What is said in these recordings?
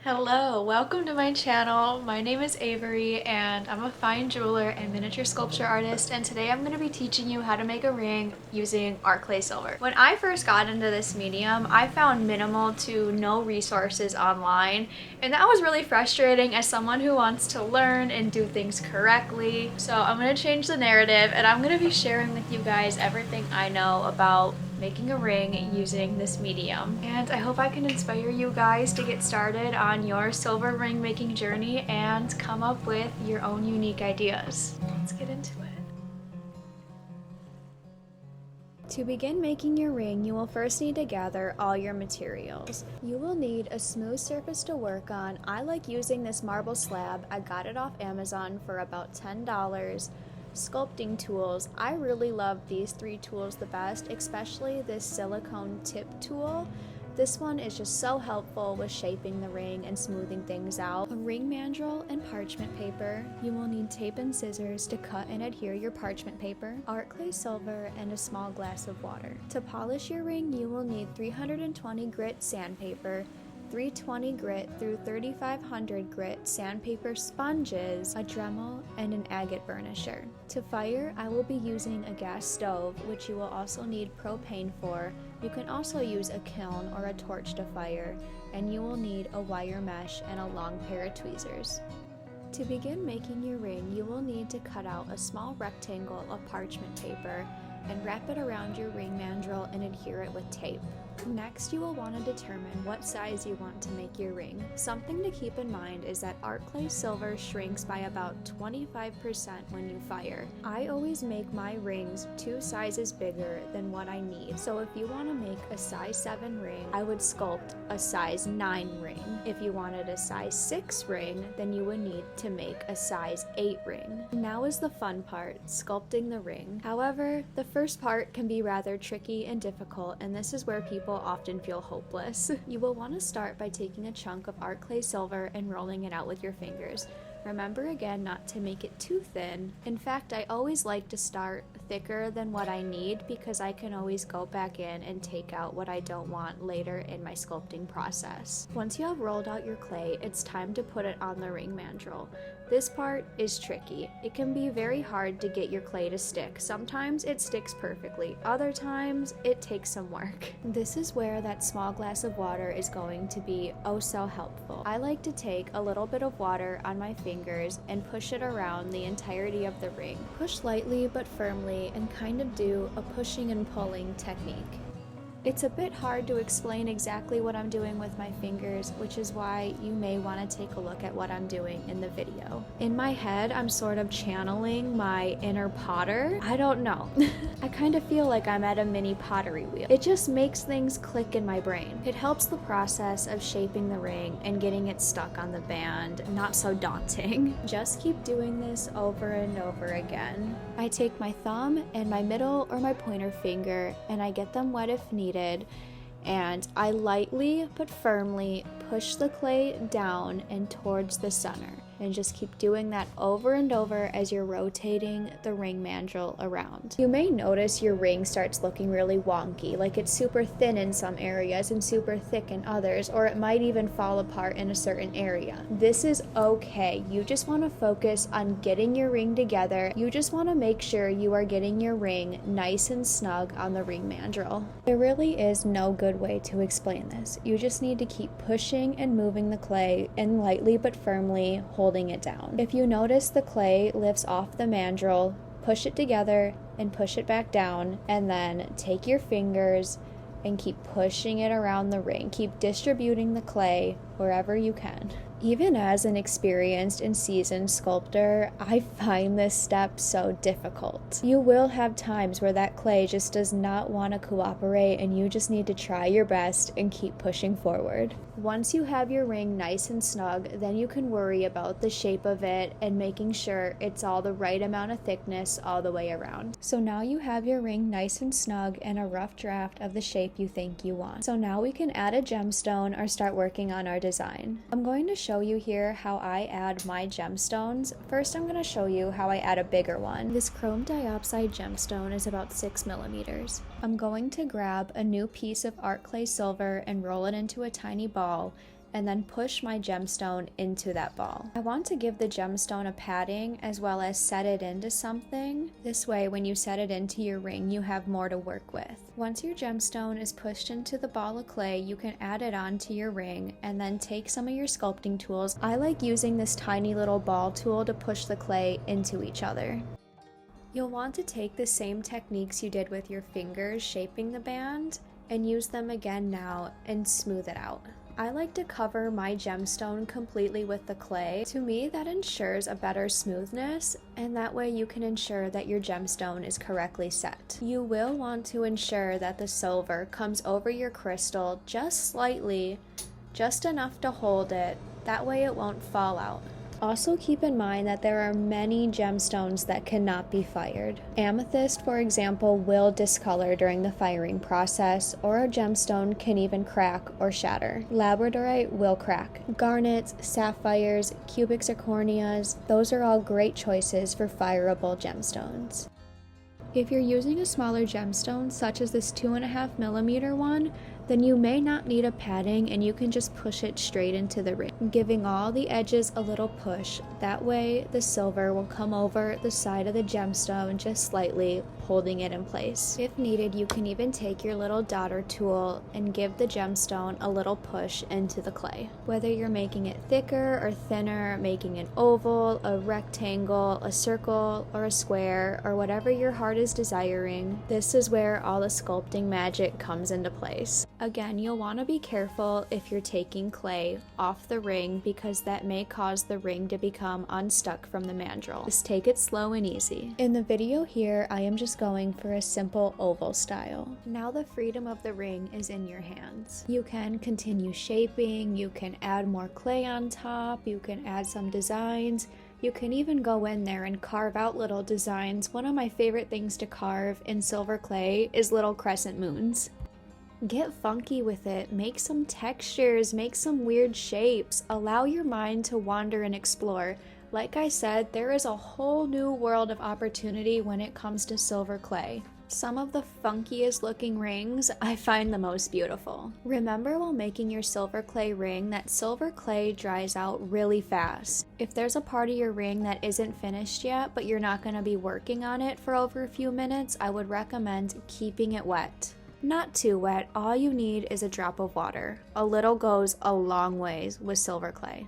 Hello, welcome to my channel. My name is Avery and I'm a fine jeweler and miniature sculpture artist, and today I'm going to be teaching you how to make a ring using art clay silver. When I first got into this medium, I found minimal to no resources online, and that was really frustrating as someone who wants to learn and do things correctly. So I'm going to change the narrative and I'm going to be sharing with you guys everything I know about making a ring using this medium. And I hope I can inspire you guys to get started on your silver ring making journey and come up with your own unique ideas. Let's get into it. To begin making your ring, you will first need to gather all your materials. You will need a smooth surface to work on. I like using this marble slab. I got it off Amazon for about $10. Sculpting tools. I really love these three tools the best, especially this silicone tip tool. This one is just so helpful with shaping the ring and smoothing things out. A ring mandrel and parchment paper. You will need tape and scissors to cut and adhere your parchment paper, art clay silver, and a small glass of water. To polish your ring, you will need 320 grit sandpaper, 320 grit through 3500 grit sandpaper sponges, a Dremel, and an agate burnisher. To fire, I will be using a gas stove, which you will also need propane for. You can also use a kiln or a torch to fire, and you will need a wire mesh and a long pair of tweezers. To begin making your ring, you will need to cut out a small rectangle of parchment paper and wrap it around your ring mandrel and adhere it with tape. Next, you will want to determine what size you want to make your ring. Something to keep in mind is that art clay silver shrinks by about 25% when you fire. I always make my rings 2 sizes bigger than what I need. So if you want to make a size 7 ring, I would sculpt a size 9 ring. If you wanted a size 6 ring, then you would need to make a size 8 ring. Now is the fun part, sculpting the ring. However, the first part can be rather tricky and difficult, and this is where people often feel hopeless. You will want to start by taking a chunk of art clay silver and rolling it out with your fingers. Remember again not to make it too thin. In fact, I always like to start thicker than what I need because I can always go back in and take out what I don't want later in my sculpting process. Once you have rolled out your clay, it's time to put it on the ring mandrel. This part is tricky. It can be very hard to get your clay to stick. Sometimes it sticks perfectly, other times it takes some work. This is where that small glass of water is going to be oh so helpful. I like to take a little bit of water on my fingers and push it around the entirety of the ring. Push lightly but firmly and kind of do a pushing and pulling technique. It's a bit hard to explain exactly what I'm doing with my fingers, which is why you may want to take a look at what I'm doing in the video. In my head, I'm sort of channeling my inner potter. I don't know. I kind of feel like I'm at a mini pottery wheel. It just makes things click in my brain. It helps the process of shaping the ring and getting it stuck on the band not so daunting. Just keep doing this over and over again. I take my thumb and my middle or my pointer finger and I get them wet if needed, and I lightly but firmly push the clay down and towards the center, and just keep doing that over and over as you're rotating the ring mandrel around. You may notice your ring starts looking really wonky, like it's super thin in some areas and super thick in others, or it might even fall apart in a certain area. This is okay. You just want to focus on getting your ring together. You just want to make sure you are getting your ring nice and snug on the ring mandrel. There really is no good way to explain this. You just need to keep pushing and moving the clay and lightly but firmly holding it down. If you notice the clay lifts off the mandrel, push it together and push it back down, and then take your fingers and keep pushing it around the ring. Keep distributing the clay wherever you can. Even as an experienced and seasoned sculptor, I find this step so difficult. You will have times where that clay just does not want to cooperate, and you just need to try your best and keep pushing forward. Once you have your ring nice and snug, then you can worry about the shape of it and making sure it's all the right amount of thickness all the way around. So now you have your ring nice and snug and a rough draft of the shape you think you want. So now we can add a gemstone or start working on our design. I'm going to show you here how I add my gemstones. First, I'm going to show you how I add a bigger one. This chrome diopside gemstone is about 6 millimeters. I'm going to grab a new piece of art clay silver and roll it into a tiny ball, and then push my gemstone into that ball. I want to give the gemstone a padding as well as set it into something. This way, when you set it into your ring, you have more to work with. Once your gemstone is pushed into the ball of clay, you can add it onto your ring and then take some of your sculpting tools. I like using this tiny little ball tool to push the clay into each other. You'll want to take the same techniques you did with your fingers shaping the band and use them again now and smooth it out. I like to cover my gemstone completely with the clay. To me, that ensures a better smoothness, and that way you can ensure that your gemstone is correctly set. You will want to ensure that the silver comes over your crystal just slightly, just enough to hold it, that way it won't fall out. Also keep in mind that there are many gemstones that cannot be fired. Amethyst, for example, will discolor during the firing process, or a gemstone can even crack or shatter. Labradorite will crack. Garnets, sapphires, cubic zirconias, those are all great choices for fireable gemstones. If you're using a smaller gemstone, such as this 2.5mm one, then you may not need a padding and you can just push it straight into the ring, giving all the edges a little push. That way the silver will come over the side of the gemstone just slightly, holding it in place. If needed, you can even take your little daughter tool and give the gemstone a little push into the clay. Whether you're making it thicker or thinner, making an oval, a rectangle, a circle, or a square, or whatever your heart is desiring, this is where all the sculpting magic comes into place. Again, you'll want to be careful if you're taking clay off the ring because that may cause the ring to become unstuck from the mandrel. Just take it slow and easy. In the video here, I am just going for a simple oval style. Now the freedom of the ring is in your hands. You can continue shaping, you can add more clay on top, you can add some designs. You can even go in there and carve out little designs. One of my favorite things to carve in silver clay is little crescent moons. Get funky with it, make some textures, make some weird shapes, allow your mind to wander and explore. Like I said, there is a whole new world of opportunity when it comes to silver clay. Some of the funkiest looking rings I find the most beautiful. Remember while making your silver clay ring that silver clay dries out really fast. If there's a part of your ring that isn't finished yet, but you're not going to be working on it for over a few minutes, I would recommend keeping it wet. Not too wet, all you need is a drop of water. A little goes a long ways with silver clay.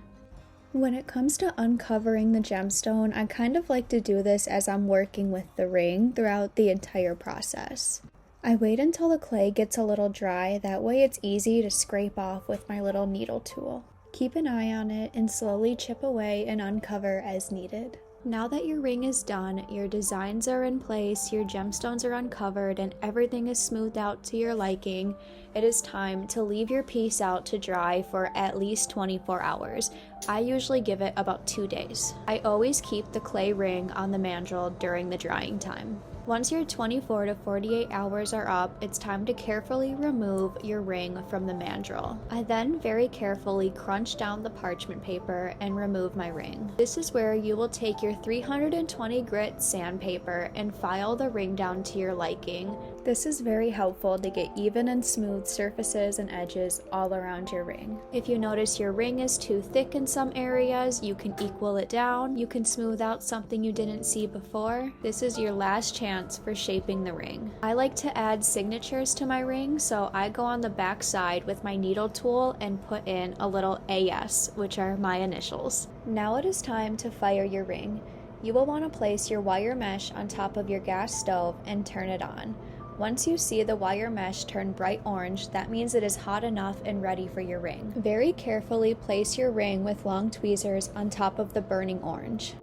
When it comes to uncovering the gemstone, I kind of like to do this as I'm working with the ring throughout the entire process. I wait until the clay gets a little dry, that way it's easy to scrape off with my little needle tool. Keep an eye on it and slowly chip away and uncover as needed. Now that your ring is done, your designs are in place, your gemstones are uncovered, and everything is smoothed out to your liking, it is time to leave your piece out to dry for at least 24 hours. I usually give it about 2 days. I always keep the clay ring on the mandrel during the drying time. Once your 24 to 48 hours are up, it's time to carefully remove your ring from the mandrel. I then very carefully crunch down the parchment paper and remove my ring. This is where you will take your 320 grit sandpaper and file the ring down to your liking. This is very helpful to get even and smooth surfaces and edges all around your ring. If you notice your ring is too thick in some areas, you can equal it down. You can smooth out something you didn't see before. This is your last chance for shaping the ring. I like to add signatures to my ring, so I go on the back side with my needle tool and put in a little AS, which are my initials. Now it is time to fire your ring. You will want to place your wire mesh on top of your gas stove and turn it on. Once you see the wire mesh turn bright orange, that means it is hot enough and ready for your ring. Very carefully place your ring with long tweezers on top of the burning orange.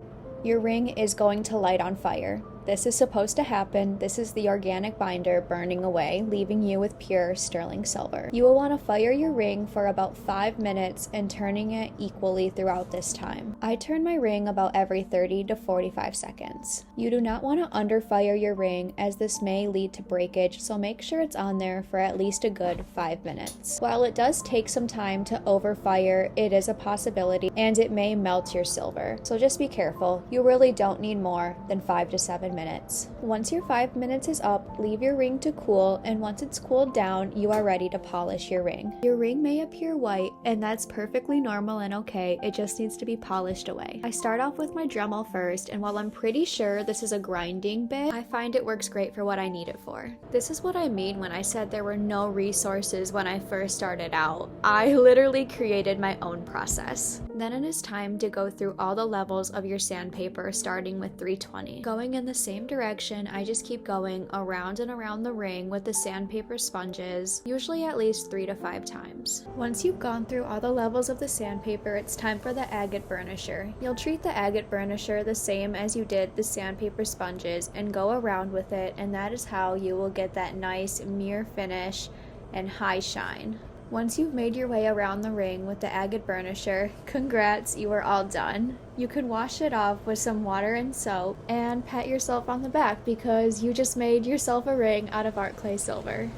Your ring is going to light on fire. This is supposed to happen. This is the organic binder burning away, leaving you with pure sterling silver. You will want to fire your ring for about 5 minutes and turning it equally throughout this time. I turn my ring about every 30 to 45 seconds. You do not want to underfire your ring as this may lead to breakage, so make sure it's on there for at least a good 5 minutes. While it does take some time to overfire, it is a possibility and it may melt your silver. So just be careful. You really don't need more than 5 to 7 10 minutes. Once your 5 minutes is up, leave your ring to cool, and once it's cooled down, you are ready to polish your ring. Your ring may appear white, and that's perfectly normal and okay, it just needs to be polished away. I start off with my Dremel first, and while I'm pretty sure this is a grinding bit, I find it works great for what I need it for. This is what I mean when I said there were no resources when I first started out. I literally created my own process. Then it is time to go through all the levels of your sandpaper, starting with 320. Going in the same direction, I just keep going around and around the ring with the sandpaper sponges, usually at least 3 to 5 times. Once you've gone through all the levels of the sandpaper, it's time for the agate burnisher. You'll treat the agate burnisher the same as you did the sandpaper sponges and go around with it, and that is how you will get that nice mirror finish and high shine. Once you've made your way around the ring with the agate burnisher, congrats, you are all done. You can wash it off with some water and soap and pat yourself on the back because you just made yourself a ring out of art clay silver.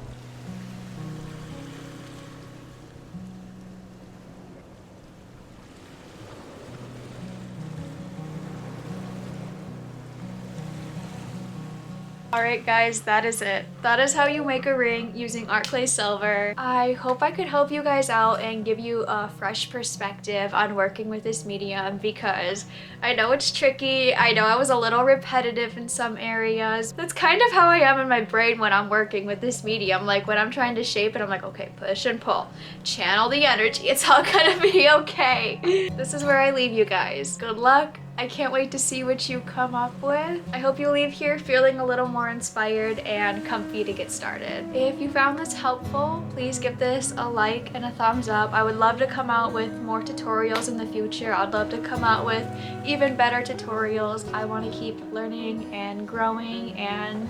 Alright guys, that is it. That is how you make a ring using art clay silver. I hope I could help you guys out and give you a fresh perspective on working with this medium because I know it's tricky. I know I was a little repetitive in some areas. That's kind of how I am in my brain when I'm working with this medium. Like when I'm trying to shape it, I'm like, okay, push and pull. Channel the energy. It's all gonna be okay. This is where I leave you guys. Good luck. I can't wait to see what you come up with. I hope you leave here feeling a little more inspired and comfy to get started. If you found this helpful, please give this a like and a thumbs up. I would love to come out with more tutorials in the future. I'd love to come out with even better tutorials. I want to keep learning and growing and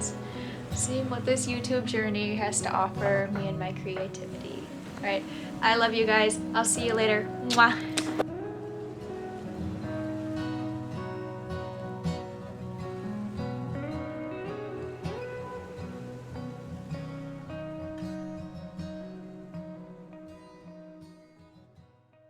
seeing what this YouTube journey has to offer me and my creativity. All right, I love you guys. I'll see you later. Mwah.